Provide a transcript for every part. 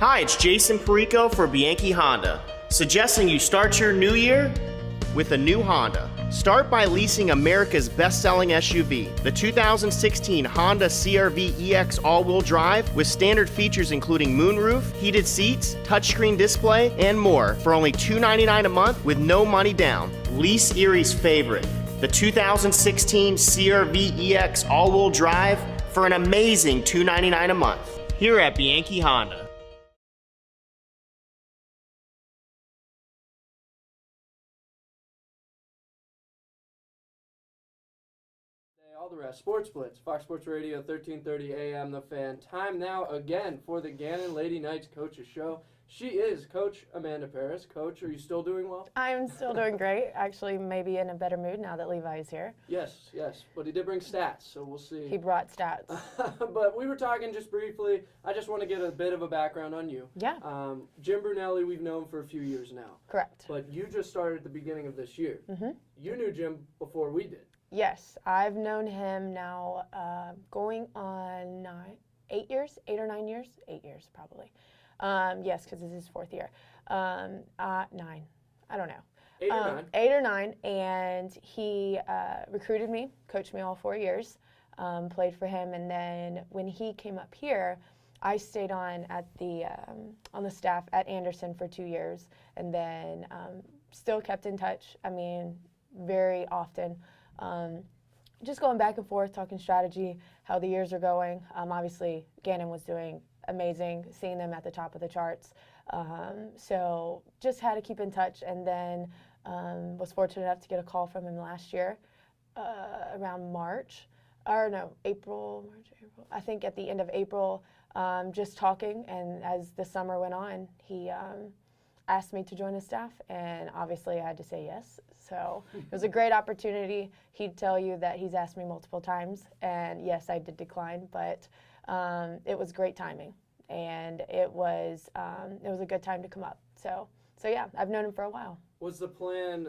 Hi, it's Jason Perico for Bianchi Honda, suggesting you start your new year with a new Honda. Start by leasing America's best-selling SUV, the 2016 Honda CR-V EX all-wheel drive with standard features including moonroof, heated seats, touchscreen display, and more for only $299 a month with no money down. Lease Erie's favorite, the 2016 CR-V EX all-wheel drive for an amazing $299 a month here at Bianchi Honda. All the rest. Sports Blitz, Fox Sports Radio, 1330 AM, The Fan. Time now again for the Gannon Lady Knights Coaches Show. She is Coach Amanda Paris. Coach, are you still doing well? I'm still doing great. Actually, maybe in a better mood now that Levi is here. Yes, but he did bring stats, so we'll see. He brought stats. But we were talking just briefly. I just want to get a bit of a background on you. Yeah. Jim Brunelli, we've known for a few years now. Correct. But you just started at the beginning of this year. Mm-hmm. You knew Jim before we did. Yes, I've known him now going on 8 or 9 years. 8 years, probably. Yes, because this is his fourth year. 9. I don't know. 8 or 9. 8 or 9, and he recruited me, coached me all 4 years, played for him, and then when he came up here, I stayed on the staff at Anderson for 2 years, and then still kept in touch. I mean, very often. Just going back and forth, talking strategy, how the years are going. Obviously, Gannon was doing amazing, seeing them at the top of the charts. So just had to keep in touch, and then was fortunate enough to get a call from him last year around April. I think at the end of April, just talking, and as the summer went on, he asked me to join his staff, and obviously I had to say yes. So it was a great opportunity. He'd tell you that he's asked me multiple times, and yes, I did decline, but it was great timing, and it was a good time to come up. So yeah, I've known him for a while. Was the plan,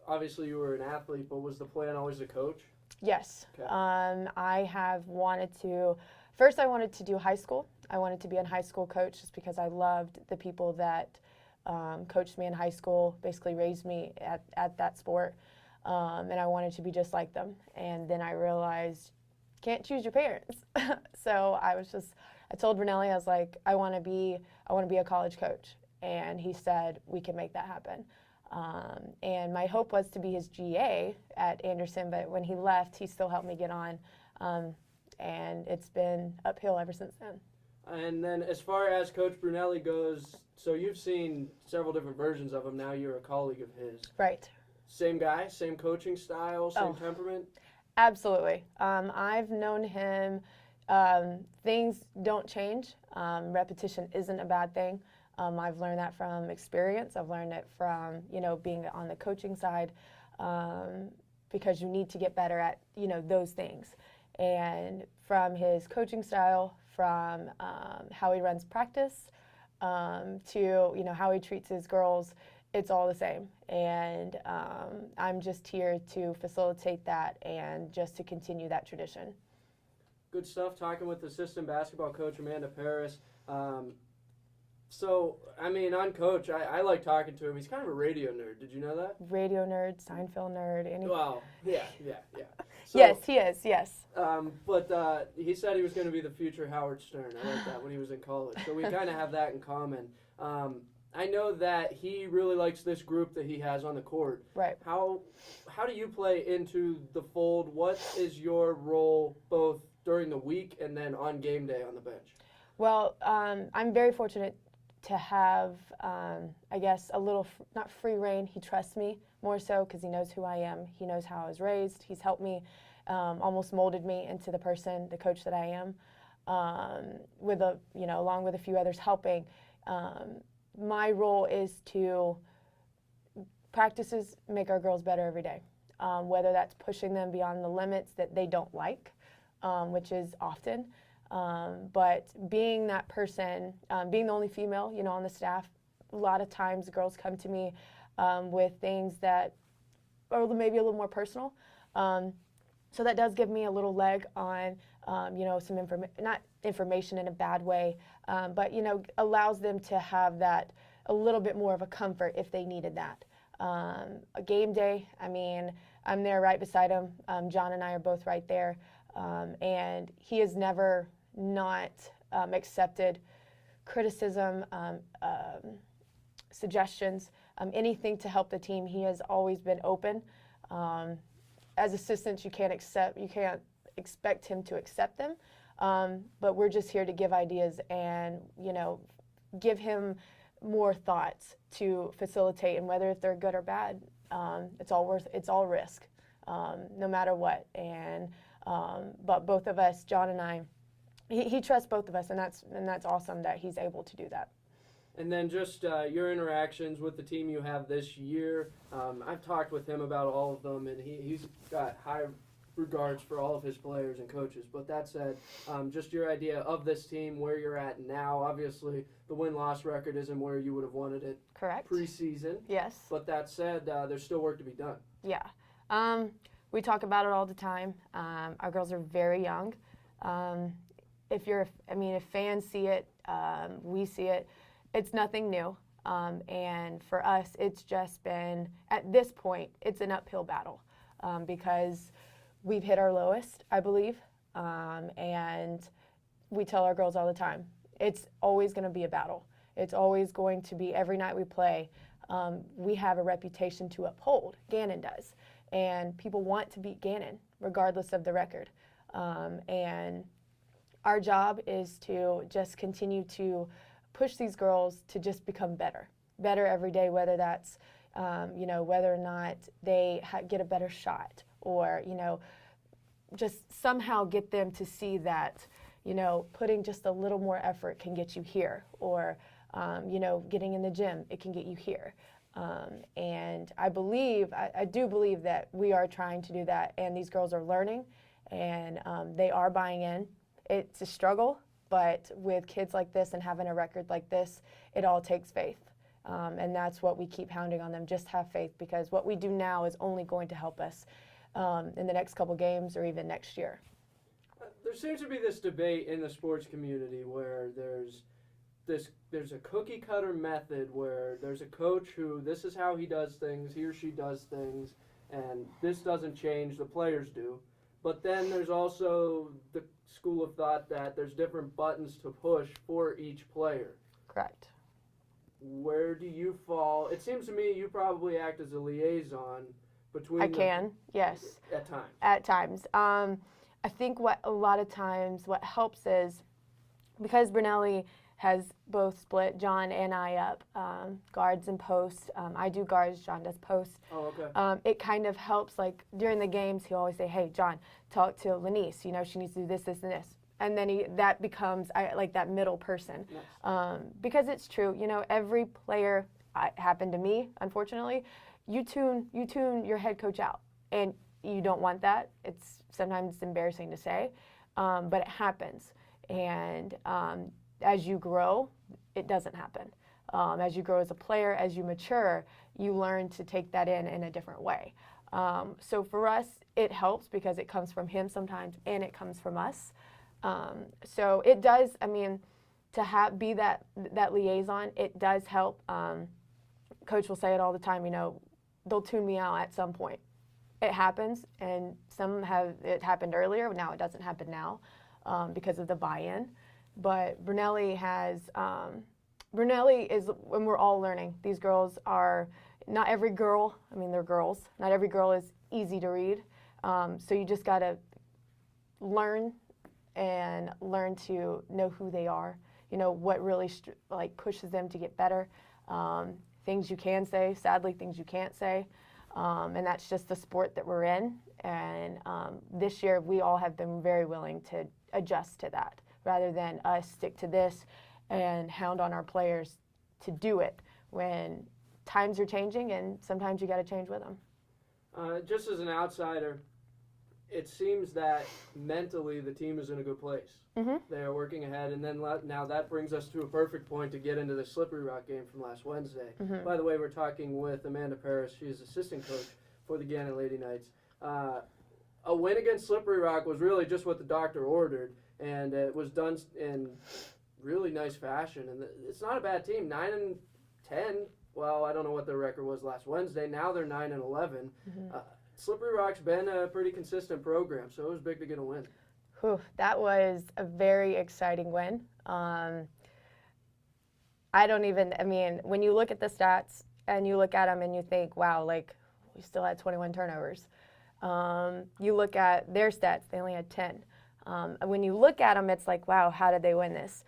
obviously you were an athlete, but was the plan always to coach? Yes. Okay. I have wanted to, first I wanted to do high school. I wanted to be a high school coach just because I loved the people that coached me in high school, basically raised me at that sport, and I wanted to be just like them. And then I realized, can't choose your parents. So I told Brunelli, I was like, I want to be a college coach. And he said, we can make that happen. And my hope was to be his GA at Anderson, but when he left, he still helped me get on. And it's been uphill ever since then. And then as far as Coach Brunelli goes, so you've seen several different versions of him. Now you're a colleague of his. Right. Same guy, same coaching style, same temperament? Absolutely. I've known him. Things don't change. Repetition isn't a bad thing. I've learned that from experience. I've learned it from, being on the coaching side, because you need to get better at, those things. And from his coaching style, from how he runs practice, to how he treats his girls, it's all the same. And I'm just here to facilitate that and just to continue that tradition. Good stuff. Talking with assistant basketball coach Amanda Paris. So, on Coach, I like talking to him. He's kind of a radio nerd. Did you know that? Radio nerd, Seinfeld nerd, anything. Wow. Yeah. So, yes, he is, yes. But he said he was going to be the future Howard Stern. I like that when he was in college. So we kind of have that in common. I know that he really likes this group that he has on the court. Right. How do you play into the fold? What is your role both during the week and then on game day on the bench? Well, I'm very fortunate to have, I guess, a little, not free reign. He trusts me more so because he knows who I am. He knows how I was raised. He's helped me, almost molded me into the person, the coach that I am, along with a few others helping. My role is to practices make our girls better every day, whether that's pushing them beyond the limits that they don't like, which is often. But being that person, being the only female, on the staff, a lot of times girls come to me with things that are maybe a little more personal. So that does give me a little leg on, some not information in a bad way, but allows them to have that a little bit more of a comfort if they needed that. A game day, I'm there right beside him. John and I are both right there, and he has never not accepted criticism, suggestions, anything to help the team. He has always been open. As assistants, you can't expect him to accept them, but we're just here to give ideas and give him more thoughts to facilitate, and whether if they're good or bad, it's all risk, no matter what. And but both of us, John and I, he trusts both of us, and that's awesome that he's able to do that. And then just your interactions with the team you have this year. I've talked with him about all of them, and he's got high regards for all of his players and coaches. But that said, just your idea of this team, where you're at now. Obviously, the win-loss record isn't where you would have wanted it. Correct. Preseason. Yes. But that said, there's still work to be done. Yeah. We talk about it all the time. Our girls are very young. If fans see it, we see it. It's nothing new. And for us, it's just been, at this point, it's an uphill battle because we've hit our lowest, I believe. And we tell our girls all the time, it's always going to be a battle. It's always going to be, every night we play, we have a reputation to uphold. Gannon does. And people want to beat Gannon, regardless of the record. And our job is to just continue to push these girls to just become better every day, whether that's, whether or not they get a better shot, or, just somehow get them to see that, putting just a little more effort can get you here, or, getting in the gym, it can get you here. And I do believe that we are trying to do that, and these girls are learning, and they are buying in. It's a struggle, but with kids like this and having a record like this, it all takes faith. And that's what we keep hounding on them, just have faith, because what we do now is only going to help us in the next couple games or even next year. There seems to be this debate in the sports community where there's a cookie cutter method where there's a coach who, this is how he does things, he or she does things, and this doesn't change, the players do. But then there's also the school of thought that there's different buttons to push for each player. Correct. Where do you fall? It seems to me you probably act as a liaison between yes. At times. At times. I think what a lot of times what helps is, because Brunelli has both split John and I up, guards and posts. I do guards, John does posts. Oh, okay. It kind of helps, like during the games, he'll always say, hey, John, talk to Lanice, she needs to do this, this, and this. And then that becomes like that middle person. Nice. Because it's true, every player, happened to me, unfortunately, you tune your head coach out. And you don't want that. Sometimes it's embarrassing to say, but it happens. And as you grow, it doesn't happen. As you grow as a player, as you mature, you learn to take that in a different way. So for us, it helps because it comes from him sometimes, and it comes from us. So it does, to be that liaison, it does help. Coach will say it all the time, they'll tune me out at some point. It happens, and it happened earlier, now it doesn't happen now because of the buy-in. But Brunelli is, when we're all learning, these girls are, not every girl, they're girls, not every girl is easy to read. So you just got to learn to know who they are, what really pushes them to get better. Things you can say, sadly, things you can't say. And that's just the sport that we're in. And this year, we all have been very willing to adjust to that, rather than us stick to this and hound on our players to do it when times are changing, and sometimes you got to change with them. Just as an outsider, it seems that mentally the team is in a good place. Mm-hmm. They are working ahead, and then now that brings us to a perfect point to get into the Slippery Rock game from last Wednesday. Mm-hmm. By the way, we're talking with Amanda Paris. She is assistant coach for the Gannon Lady Knights. A win against Slippery Rock was really just what the doctor ordered, and it was done in really nice fashion, and it's not a bad team. 9-10. Well, I don't know what their record was last Wednesday. Now they're 9-11. Slippery Rock's been a pretty consistent program, so it was big to get a win. Whew, that was a very exciting win. When you look at the stats and you look at them and you think, wow, like we still had 21 turnovers. You look at their stats, they only had 10. When you look at them, it's like, wow, how did they win this?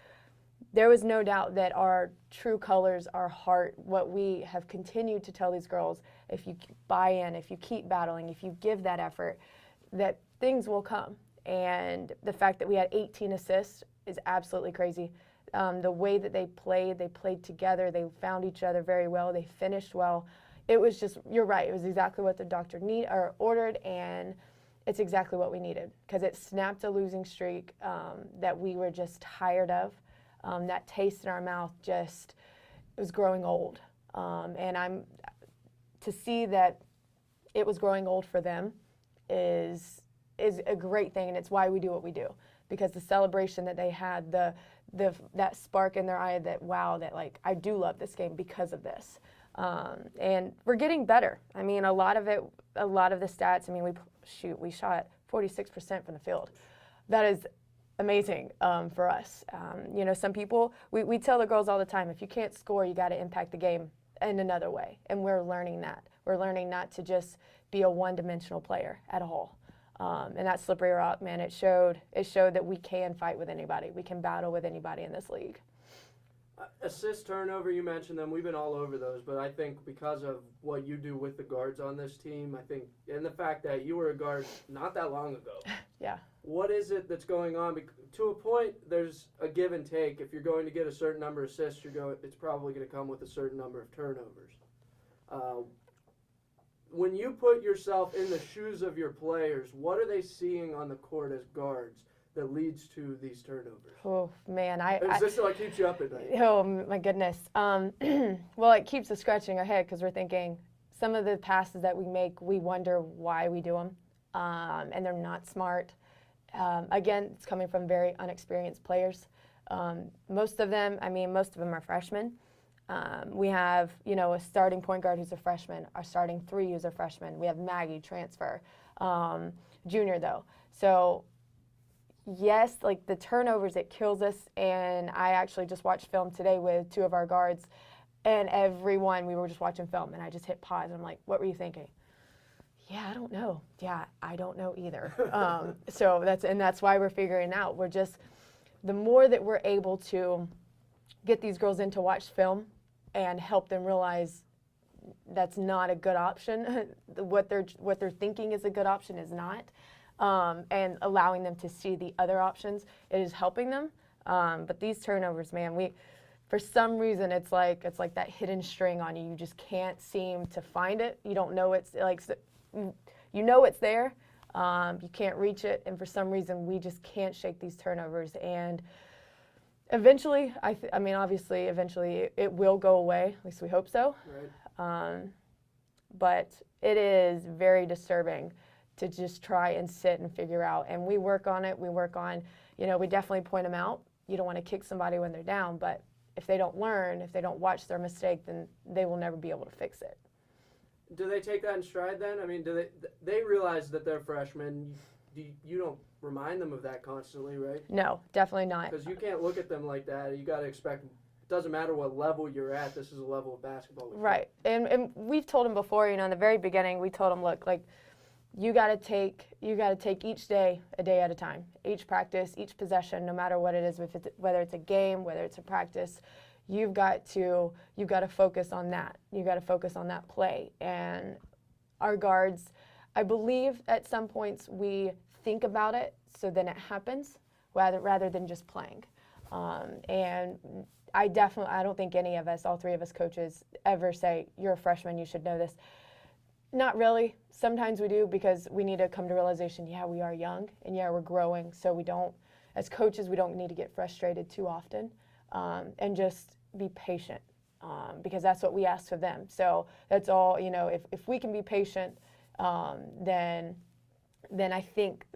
There was no doubt that our true colors, our heart, what we have continued to tell these girls, if you buy in, if you keep battling, if you give that effort, that things will come. And the fact that we had 18 assists is absolutely crazy. The way that they played together, they found each other very well, they finished well. It was just, you're right, it was exactly what the doctor ordered, and it's exactly what we needed, because it snapped a losing streak that we were just tired of. That taste in our mouth just, it was growing old. And to see that it was growing old for them is a great thing, and it's why we do what we do. Because the celebration that they had, that spark in their eye, that wow, that like, I do love this game because of this. And we're getting better. I mean, a lot of the stats, I mean, we shot 46% from the field. That is amazing for us. Some people, we tell the girls all the time, if you can't score, you got to impact the game in another way. And we're learning that. We're learning not to just be a one-dimensional player at all. And that Slippery Rock, man, it showed that we can fight with anybody. We can battle with anybody in this league. Assist, turnover, you mentioned them. We've been all over those, but I think because of what you do with the guards on this team, I think, and the fact that you were a guard not that long ago. Yeah. What is it that's going on? To a point, there's a give and take. If you're going to get a certain number of assists, it's probably going to come with a certain number of turnovers. When you put yourself in the shoes of your players, what are they seeing on the court as guards that leads to these turnovers? Oh, man. Is this what keeps you up at night? Oh, my goodness. Well, it keeps us scratching our head because we're thinking some of the passes that we make, we wonder why we do them, and they're not smart. Again, it's coming from very unexperienced players. Most of them are freshmen. We have, a starting point guard who's a freshman. Our starting three who's a freshman. We have Maggie, transfer, junior though. So, yes, like the turnovers, it kills us. And I actually just watched film today with two of our guards, and everyone, we were just watching film, and I just hit pause. And I'm like, what were you thinking? Yeah, I don't know. Yeah, I don't know either. So that's why we're figuring out. We're just, the more that we're able to get these girls in to watch film and help them realize that's not a good option. What they're thinking is a good option is not. And allowing them to see the other options, it is helping them. But these turnovers, man, for some reason, it's like that hidden string on you. You just can't seem to find it. You don't know it's like, it's there. You can't reach it, and for some reason, we just can't shake these turnovers. And eventually, obviously, it will go away. At least we hope so. Right. But it is very disturbing to just try and sit and figure out. And we work on it. We definitely point them out. You don't want to kick somebody when they're down, but if they don't learn, if they don't watch their mistake, then they will never be able to fix it. Do they take that in stride then? I mean, do they realize that they're freshmen? You don't remind them of that constantly, right? No, definitely not. Because you can't look at them like that. You got to expect, it doesn't matter what level you're at, this is a level of basketball. Right. And we've told them before, in the very beginning, we told them, look, like, you got to take each day a day at a time. Each practice, each possession, no matter what it is, whether it's a game, whether it's a practice, you've got to focus on that. You got to focus on that play. And our guards, I believe at some points we think about it so then it happens rather than just playing. And I don't think any of us, all three of us coaches, ever say, you're a freshman, you should know this. Not really. Sometimes we do, because we need to come to realization, yeah, we are young, and yeah, we're growing. So as coaches, we don't need to get frustrated too often, and just be patient, because that's what we ask of them. So that's all, if we can be patient, then I think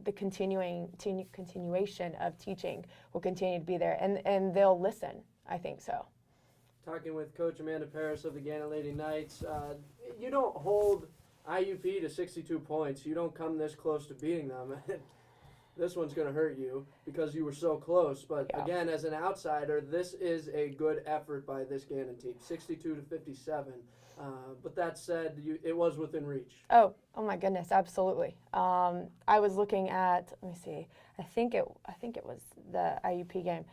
the continuation of teaching will continue to be there, and they'll listen. I think so. Talking with Coach Amanda Paris of the Gannon Lady Knights, you don't hold IUP to 62 points. You don't come this close to beating them. This one's going to hurt you because you were so close. But again, as an outsider, this is a good effort by this Gannon team, 62-57. But that said, it was within reach. Oh my goodness, absolutely. I was looking at, let me see, I think it was the IUP game.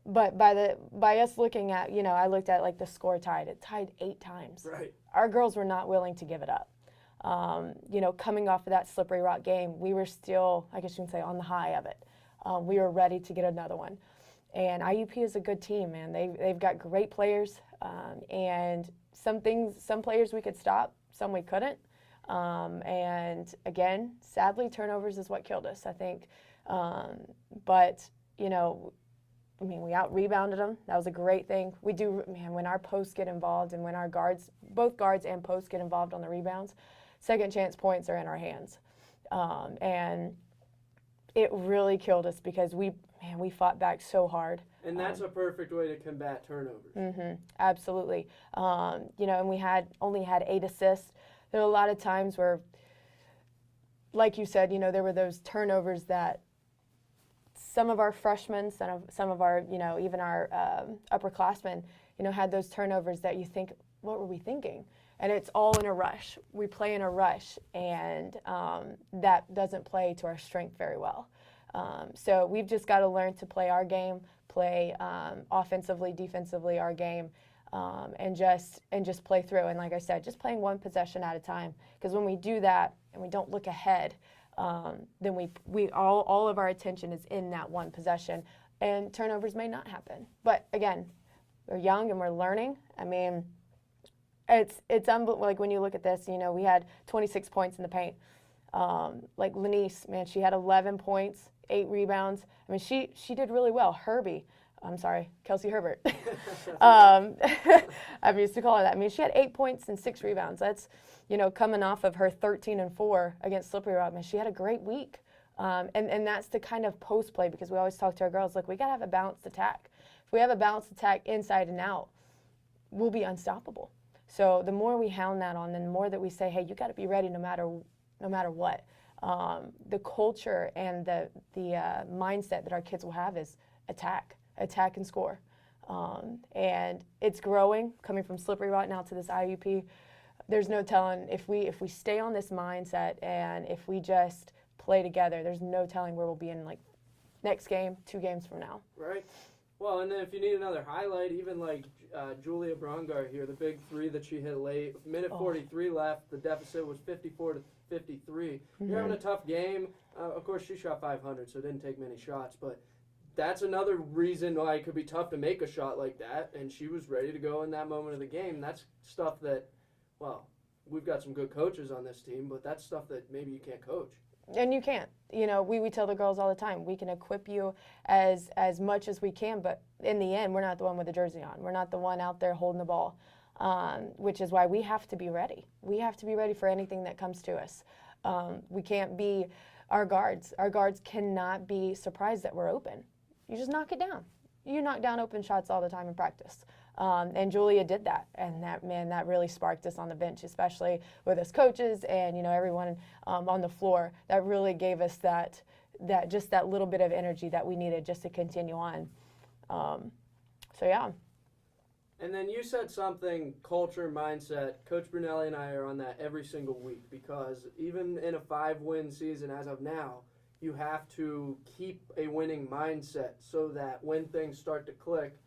But by us looking at, I looked at like the score tied. It tied 8 times. Right. Our girls were not willing to give it up. Coming off of that Slippery Rock game, we were still, I guess you can say, on the high of it. We were ready to get another one. And IUP is a good team, man. They've got great players, and some players we could stop, some we couldn't. And again, sadly, turnovers is what killed us, I think. But we out-rebounded them. That was a great thing. We do, man, when our posts get involved and when our guards, both guards and posts get involved on the rebounds, second chance points are in our hands. And it really killed us because we fought back so hard. And that's a perfect way to combat turnovers. Absolutely. And we only had 8 assists. There were a lot of times where, like you said, there were those turnovers that some of our freshmen, some of our, even our upperclassmen, had those turnovers that you think, what were we thinking? And it's all in a rush. We play in a rush, and that doesn't play to our strength very well. So we've just got to learn to play our game, play offensively, defensively our game, and just play through. And like I said, just playing one possession at a time. Because when we do that and we don't look ahead, then we all of our attention is in that one possession, and turnovers may not happen. But again, we're young and we're learning. I mean, it's like when you look at this, we had 26 points in the paint. Like Lenice, man, she had 11 points, 8 rebounds. I mean, she did really well. Kelsey Herbert. I'm used to calling her that. I mean, she had 8 points and 6 rebounds. That's, coming off of her 13-4 against Slippery Rock. Man, she had a great week. And that's the kind of post play, because we always talk to our girls, like, we got to have a balanced attack. If we have a balanced attack inside and out, we'll be unstoppable. So the more we hound that on, and the more that we say, hey, you got to be ready no matter what. The culture and the mindset that our kids will have is attack and score. And it's growing, coming from Slippery Rock now to this IUP. There's no telling if we stay on this mindset and if we just play together, there's no telling where we'll be in like next game, 2 games from now. Right. Well, and then if you need another highlight, even like Julia Brongar here, the big 3 that she hit late, minute 43 left, the deficit was 54-53. You're having a tough game. Of course, she shot 500, so didn't take many shots, but that's another reason why it could be tough to make a shot like that, and she was ready to go in that moment of the game. That's stuff that, well, we've got some good coaches on this team, but that's stuff that maybe you can't coach. And you can't. We tell the girls all the time, we can equip you as much as we can, but in the end, we're not the one with the jersey on. We're not the one out there holding the ball, which is why we have to be ready. We have to be ready for anything that comes to us. We can't be our guards. Our guards cannot be surprised that we're open. You just knock it down. You knock down open shots all the time in practice. And Julia did that, and that really sparked us on the bench, especially with us coaches and everyone on the floor. That really gave us that little bit of energy that we needed just to continue on. So yeah. And then you said something, culture, mindset. Coach Brunelli and I are on that every single week, because even in a 5-win season as of now, you have to keep a winning mindset so that when things start to click,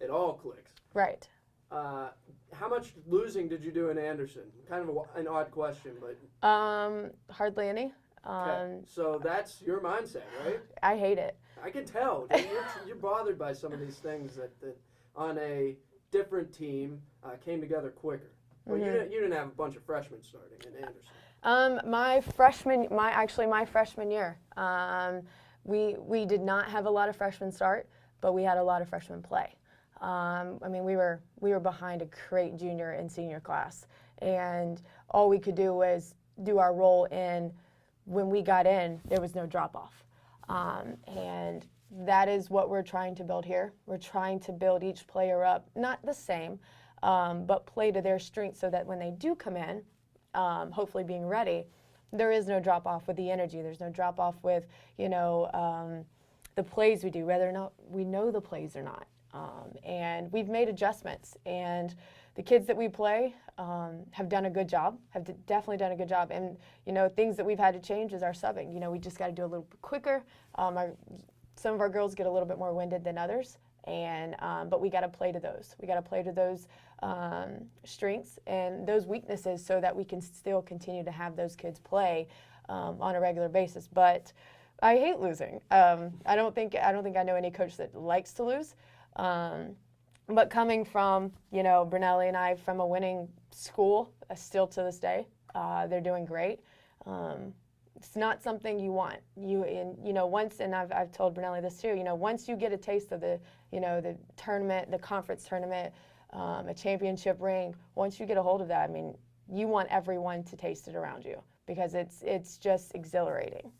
it all clicks. Right. How much losing did you do in Anderson? Kind of an odd question, but... Hardly any. Okay. So that's your mindset, right? I hate it. I can tell. You're bothered by some of these things that on a different team came together quicker. Well, you didn't have a bunch of freshmen starting in Anderson. My freshman year, we did not have a lot of freshmen start, but we had a lot of freshmen play. We were behind a great junior and senior class, and all we could do was do our role in when we got in, there was no drop-off. And that is what we're trying to build here. We're trying to build each player up, not the same, but play to their strengths so that when they do come in, hopefully being ready, there is no drop-off with the energy. There's no drop-off with, the plays we do, whether or not we know the plays or not. And we've made adjustments. And the kids that we play have done a good job, definitely done a good job. And, things that we've had to change is our subbing. We just got to do a little bit quicker. Some of our girls get a little bit more winded than others. But we got to play to those. We got to play to those strengths and those weaknesses so that we can still continue to have those kids play on a regular basis. But I hate losing. I don't think I know any coach that likes to lose. But coming from Brunelli and I from a winning school, still to this day, they're doing great. It's not something you want. Once, and I've told Brunelli this too. Once you get a taste of the tournament, the conference tournament, a championship ring. Once you get a hold of that, you want everyone to taste it around you because it's just exhilarating.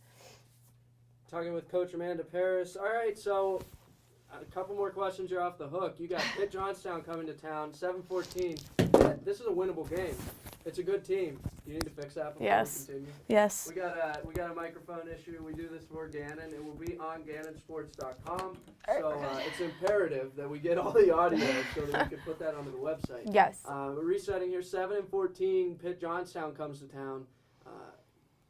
Talking with Coach Amanda Paris. All right, so a couple more questions. You're off the hook. You got Pitt Johnstown coming to town, 7-14. This is a winnable game. It's a good team. You need to fix that before we continue. Yes. We got a microphone issue. We do this for Gannon. It will be on GannonSports.com. So it's imperative that we get all the audio so that we can put that onto the website. Yes. We're resetting here. 7-14. Pitt Johnstown comes to town.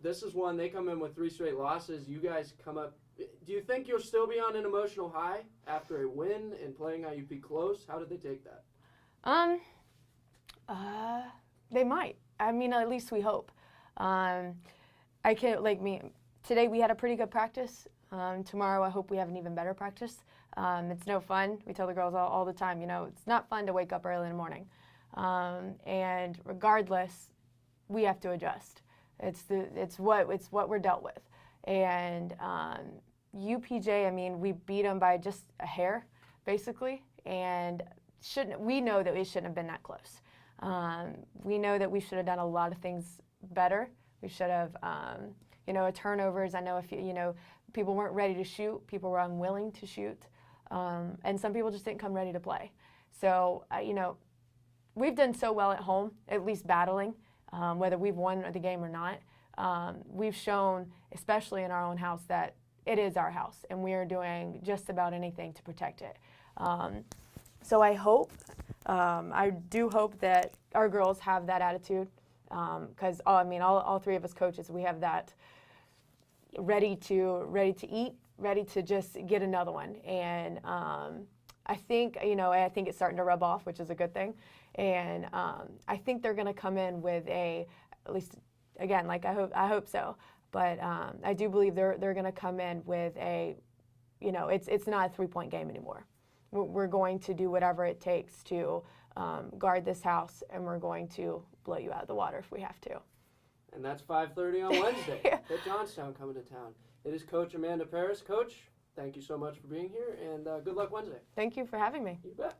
This is one. They come in with 3 straight losses. You guys come up. Do you think you'll still be on an emotional high after a win and playing IUP close? How did they take that? They might. At least we hope. Today we had a pretty good practice. Tomorrow I hope we have an even better practice. It's no fun. We tell the girls all the time, it's not fun to wake up early in the morning. And regardless, we have to adjust. It's what we're dealt with. And UPJ, we beat them by just a hair, basically, and we know that we shouldn't have been that close. We know that we should have done a lot of things better. We should have, turnovers. I know people weren't ready to shoot. People were unwilling to shoot, and some people just didn't come ready to play. So, we've done so well at home, at least battling, whether we've won the game or not. We've shown, especially in our own house, that it is our house, and we are doing just about anything to protect it. So I do hope that our girls have that attitude, because all 3 of us coaches, we have that ready to eat, ready to just get another one. And I think it's starting to rub off, which is a good thing. And I think they're going to come in with at least again, I hope so. But I do believe they're going to come in with it's not a 3-point game anymore. We're going to do whatever it takes to guard this house, and we're going to blow you out of the water if we have to. And that's 5:30 on Wednesday. Pitt Johnstown coming to town. It is Coach Amanda Paris. Coach, thank you so much for being here, and good luck Wednesday. Thank you for having me. You bet.